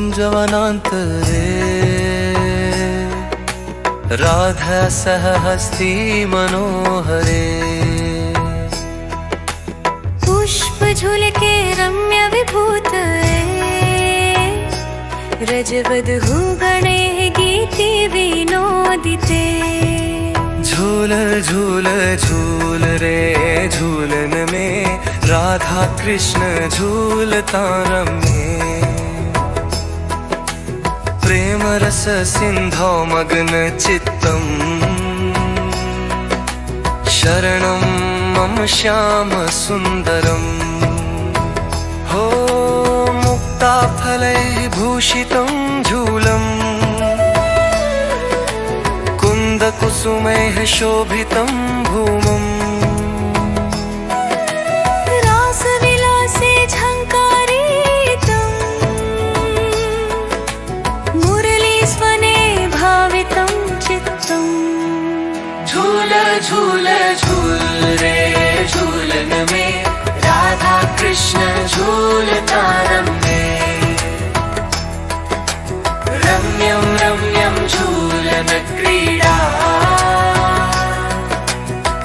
कुञ्जवनान्तरे राधा सह हस्ती मनोहरे पुष्प झुलके रम्य विभूत रजवधू गणे गीति विनोदिते झूल झूल झूल रे झूलन में राधा कृष्ण झूलता रम्ये प्रेम रस सिंधौ मग्न चित्तम् शरणं मम श्याम सुंदरम् हो मुक्ताफलैः भूषितं झूलम् कुसुमैः शोभितं भूमम् रासविलासे झङ्कारितम् मुरलीस्वने भावितं चित्तम् झूल झूल